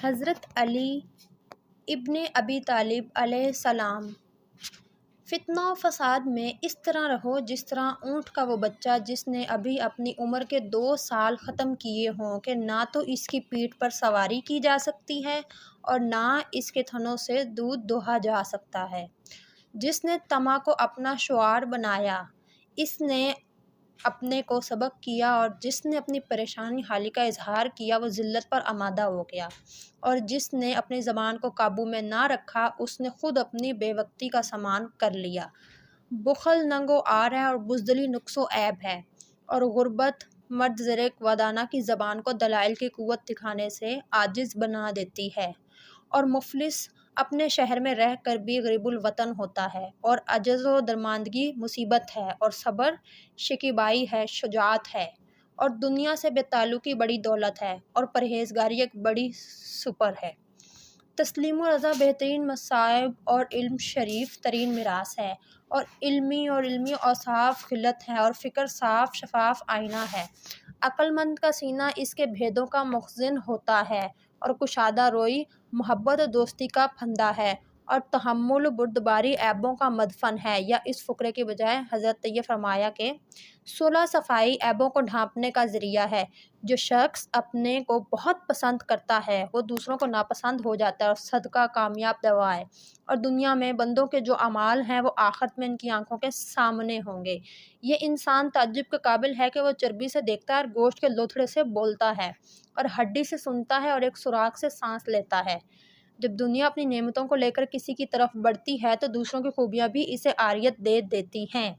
حضرت علی ابن ابی طالب علیہ السلام۔ فتنہ و فساد میں اس طرح رہو جس طرح اونٹ کا وہ بچہ جس نے ابھی اپنی عمر کے 2 سال ختم کیے ہوں کہ نہ تو اس کی پیٹھ پر سواری کی جا سکتی ہے اور نہ اس کے تھنوں سے دودھ دوہا جا سکتا ہے۔ جس نے طمع کو اپنا شعار بنایا اس نے اپنے کو سبق کیا، اور جس نے اپنی پریشانی حالی کا اظہار کیا وہ ذلت پر آمادہ ہو گیا، اور جس نے اپنی زبان کو قابو میں نہ رکھا اس نے خود اپنی بے وقتی کا سامان کر لیا۔ بخل ننگ و عار ہے اور بزدلی نقص و عیب ہے، اور غربت مرد زرق ودانہ کی زبان کو دلائل کی قوت دکھانے سے عاجز بنا دیتی ہے، اور مفلس اپنے شہر میں رہ کر بھی غریب الوطن ہوتا ہے، اور عجز و درماندگی مصیبت ہے، اور صبر شکیبائی ہے، شجاعت ہے، اور دنیا سے بے تعلقی بڑی دولت ہے، اور پرہیزگاری ایک بڑی سپر ہے۔ تسلیم و رضا بہترین مصائب اور علم شریف ترین میراث ہے، اور علمی اوصاف خلعت ہے، اور فکر صاف شفاف آئینہ ہے۔ عقل مند کا سینہ اس کے بھیدوں کا مخزن ہوتا ہے، اور کشادہ روئی محبت و دوستی کا پھندہ ہے، اور تحمل و بردباری عیبوں کا مدفن ہے۔ یا اس فقرے کے بجائے حضرت یہ فرمایا کہ صلح صفائی عیبوں کو ڈھانپنے کا ذریعہ ہے۔ جو شخص اپنے کو بہت پسند کرتا ہے وہ دوسروں کو ناپسند ہو جاتا ہے، اور صدقہ کامیاب دوا ہے، اور دنیا میں بندوں کے جو اعمال ہیں وہ آخرت میں ان کی آنکھوں کے سامنے ہوں گے۔ یہ انسان تعجب کے قابل ہے کہ وہ چربی سے دیکھتا ہے اور گوشت کے لوتھڑے سے بولتا ہے، اور ہڈی سے سنتا ہے اور ایک سوراخ سے سانس لیتا ہے۔ جب دنیا اپنی نعمتوں کو لے کر کسی کی طرف بڑھتی ہے تو دوسروں کی خوبیاں بھی اسے عاریت دے دیتی ہیں،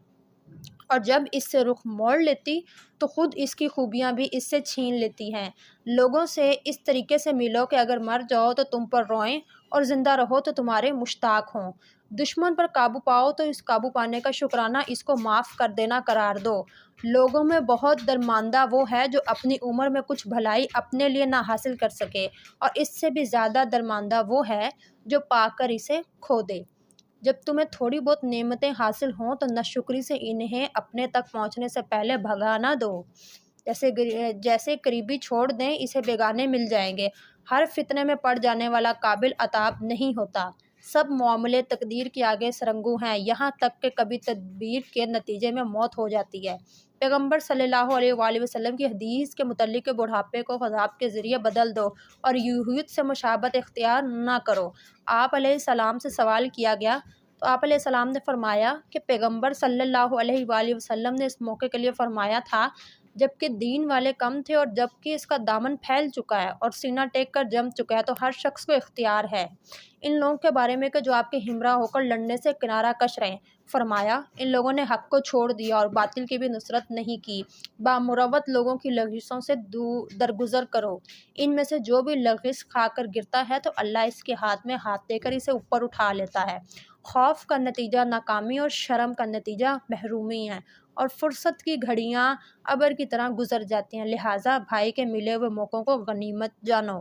اور جب اس سے رخ موڑ لیتی تو خود اس کی خوبیاں بھی اس سے چھین لیتی ہیں۔ لوگوں سے اس طریقے سے ملو کہ اگر مر جاؤ تو تم پر روئیں، اور زندہ رہو تو تمہارے مشتاق ہوں۔ دشمن پر قابو پاؤ تو اس قابو پانے کا شکرانہ اس کو معاف کر دینا قرار دو۔ لوگوں میں بہت درماندہ وہ ہے جو اپنی عمر میں کچھ بھلائی اپنے لیے نہ حاصل کر سکے، اور اس سے بھی زیادہ درماندہ وہ ہے جو پا کر اسے کھو دے۔ جب تمہیں تھوڑی بہت نعمتیں حاصل ہوں تو ناشکری سے انہیں اپنے تک پہنچنے سے پہلے بھگا نہ دو۔ جیسے قریبی چھوڑ دیں اسے بیگانے مل جائیں گے۔ ہر فتنے میں پڑ جانے والا قابل عتاب نہیں ہوتا۔ سب معاملے تقدیر کے آگے سرنگوں ہیں، یہاں تک کہ کبھی تدبیر کے نتیجے میں موت ہو جاتی ہے۔ پیغمبر صلی اللہ علیہ وآلہ وسلم کی حدیث کے متعلق کہ بڑھاپے کو عذاب کے ذریعے بدل دو اور یہود سے مشابہت اختیار نہ کرو۔ آپ علیہ السلام سے سوال کیا گیا تو آپ علیہ السلام نے فرمایا کہ پیغمبر صلی اللہ علیہ وآلہ وسلم نے اس موقع کے لیے فرمایا تھا جبکہ دین والے کم تھے، اور جبکہ اس کا دامن پھیل چکا ہے اور سینہ ٹیک کر جم چکا ہے، تو ہر شخص کو اختیار ہے ان لوگوں کے بارے میں کہ جو آپ کے ہمراہ ہو کر لڑنے سے کنارہ کش رہیں۔ فرمایا ان لوگوں نے حق کو چھوڑ دیا اور باطل کی بھی نصرت نہیں کی۔ بامروت لوگوں کی لغزشوں سے درگزر کرو۔ ان میں سے جو بھی لغزش کھا کر گرتا ہے تو اللہ اس کے ہاتھ میں ہاتھ دے کر اسے اوپر اٹھا لیتا ہے۔ خوف کا نتیجہ ناکامی اور شرم کا نتیجہ محرومی ہے، اور فرصت کی گھڑیاں ابر کی طرح گزر جاتی ہیں، لہٰذا بھائی کے ملے ہوئے موقعوں کو غنیمت جانو۔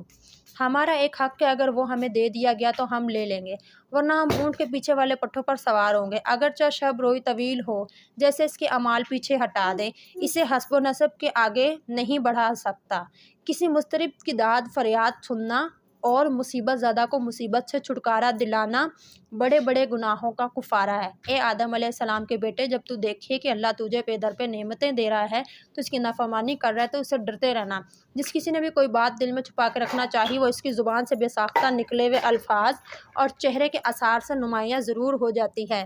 ہمارا ایک حق ہے، اگر وہ ہمیں دے دیا گیا تو ہم لے لیں گے، ورنہ ہم اونٹ کے پیچھے والے پٹھوں پر سوار ہوں گے۔ اگرچہ شب روئی طویل ہو، جیسے اس کے اعمال پیچھے ہٹا دیں، اسے حسب و نسب کے آگے نہیں بڑھا سکتا۔ کسی مضطرب کی داد فریاد سننا اور مصیبت زدہ کو مصیبت سے چھٹکارا دلانا بڑے بڑے گناہوں کا کفارہ ہے۔ اے آدم علیہ السلام کے بیٹے، جب تو دیکھے کہ اللہ تجھے پے در پہ نعمتیں دے رہا ہے تو اس کی نافرمانی کر رہا ہے تو اس سے ڈرتے رہنا۔ جس کسی نے بھی کوئی بات دل میں چھپا کے رکھنا چاہی وہ اس کی زبان سے بے ساختہ نکلے ہوئے الفاظ اور چہرے کے آثار سے نمایاں ضرور ہو جاتی ہے۔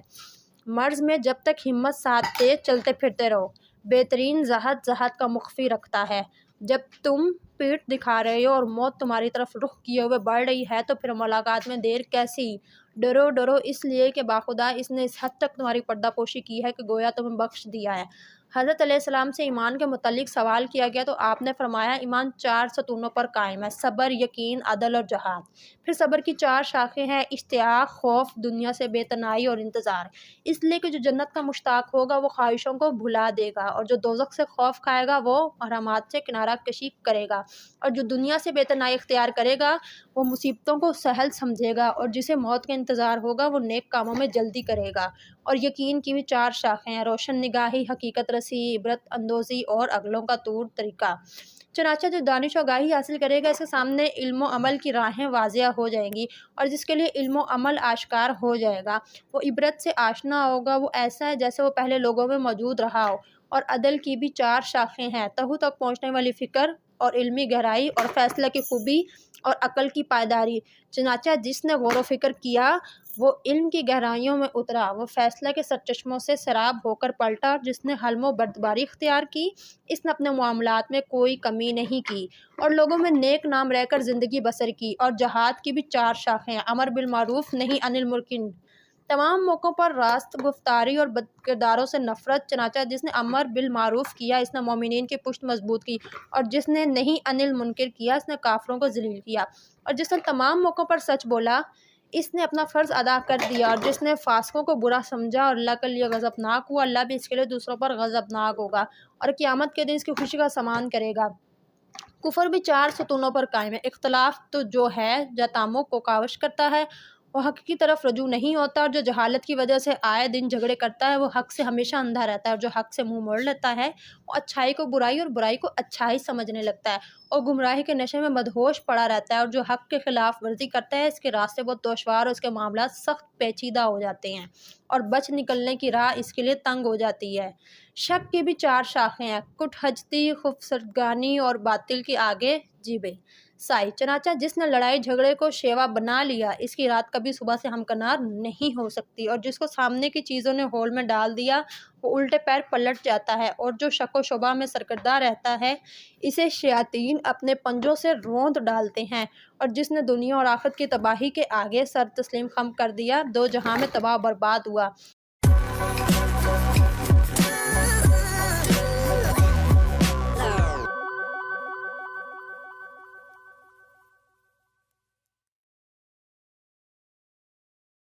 مرض میں جب تک ہمت ساتھ دے چلتے پھرتے رہو۔ بہترین زہد زہد کا مخفی رکھتا ہے۔ جب تم پیٹھ دکھا رہے ہو اور موت تمہاری طرف رخ کیے ہوئے بڑھ رہی ہے تو پھر ملاقات میں دیر کیسی؟ ڈرو اس لیے کہ باخدا اس نے اس حد تک تمہاری پردہ پوشی کی ہے کہ گویا تمہیں بخش دیا ہے۔ حضرت علیہ السلام سے ایمان کے متعلق سوال کیا گیا تو آپ نے فرمایا ایمان 4 ستونوں پر قائم ہے: صبر، یقین، عدل اور جہاد۔ پھر صبر کی 4 شاخیں ہیں: اشتیاق، خوف، دنیا سے بے تنائی اور انتظار۔ اس لیے کہ جو جنت کا مشتاق ہوگا وہ خواہشوں کو بھلا دے گا، اور جو دوزخ سے خوف کھائے گا وہ حرامات سے کنارہ کشی کرے گا، اور جو دنیا سے بے تنائی اختیار کرے گا وہ مصیبتوں کو سہل سمجھے گا، اور جسے موت کا انتظار ہوگا وہ نیک کاموں میں جلدی کرے گا۔ اور یقین کی بھی 4 شاخیں ہیں: روشن نگاہی، حقیقت رسی، عبرت اندوزی اور عقلوں کا طور طریقہ۔ چنانچہ جو دانش و آگاہی حاصل کرے گا اس کے سامنے علم و عمل کی راہیں واضح ہو جائیں گی، اور جس کے لیے علم و عمل آشکار ہو جائے گا وہ عبرت سے آشنا ہوگا، وہ ایسا ہے جیسے وہ پہلے لوگوں میں موجود رہا ہو۔ اور عدل کی بھی 4 شاخیں ہیں: تہوں تک پہنچنے والی فکر اور علمی گہرائی اور فیصلہ کی خوبی اور عقل کی پائیداری۔ چنانچہ جس نے غور و فکر کیا وہ علم کی گہرائیوں میں اترا، وہ فیصلہ کے سرچشموں سے سیراب ہو کر پلٹا، اور جس نے حلم و بردباری اختیار کی اس نے اپنے معاملات میں کوئی کمی نہیں کی اور لوگوں میں نیک نام رہ کر زندگی بسر کی۔ اور جہاد کی بھی 4 شاخیں ہیں: امر بالمعروف نہی عن المنکر، تمام موقعوں پر راست گفتاری اور بد کرداروں سے نفرت۔ چنانچہ جس نے امر بالمعروف کیا اس نے مومنین کی پشت مضبوط کی، اور جس نے نہی عن المنکر کیا اس نے کافروں کو ذلیل کیا، اور جس نے تمام موقعوں پر سچ بولا اس نے اپنا فرض ادا کر دیا، اور جس نے فاسقوں کو برا سمجھا اور اللہ کے لیے غضبناک ہوا اللہ بھی اس کے لیے دوسروں پر غضبناک ہوگا اور قیامت کے دن اس کی خوشی کا سامان کرے گا۔ کفر بھی 4 ستونوں پر قائم ہے: اختلاف تو جو ہے جتاموں کو کاوش کرتا ہے وہ حق کی طرف رجوع نہیں ہوتا، اور جو جہالت کی وجہ سے آئے دن جھگڑے کرتا ہے وہ حق سے ہمیشہ اندھا رہتا ہے، اور جو حق سے منہ موڑ لیتا ہے وہ اچھائی کو برائی اور برائی کو اچھائی سمجھنے لگتا ہے اور گمراہی کے نشے میں مدہوش پڑا رہتا ہے، اور جو حق کے خلاف ورزی کرتا ہے اس کے راستے بہت دشوار اور اس کے معاملات سخت پیچیدہ ہو جاتے ہیں اور بچ نکلنے کی راہ اس کے لیے تنگ ہو جاتی ہے۔ شک کی بھی 4 شاخیں ہیں: کٹ ہجتی، خفسردگانی اور باطل کے آگے جیبیں سائی۔ چنانچہ جس نے لڑائی جھگڑے کو شیوا بنا لیا اس کی رات کبھی صبح سے ہمکنار نہیں ہو سکتی، اور جس کو سامنے کی چیزوں نے ہول میں ڈال دیا وہ الٹے پیر پلٹ جاتا ہے، اور جو شک و شبہ میں سرگرداں رہتا ہے اسے شیاطین اپنے پنجوں سے روند ڈالتے ہیں، اور جس نے دنیا اور آخرت کی تباہی کے آگے سر تسلیم خم کر دیا 2 جہاں میں تباہ و برباد ہوا،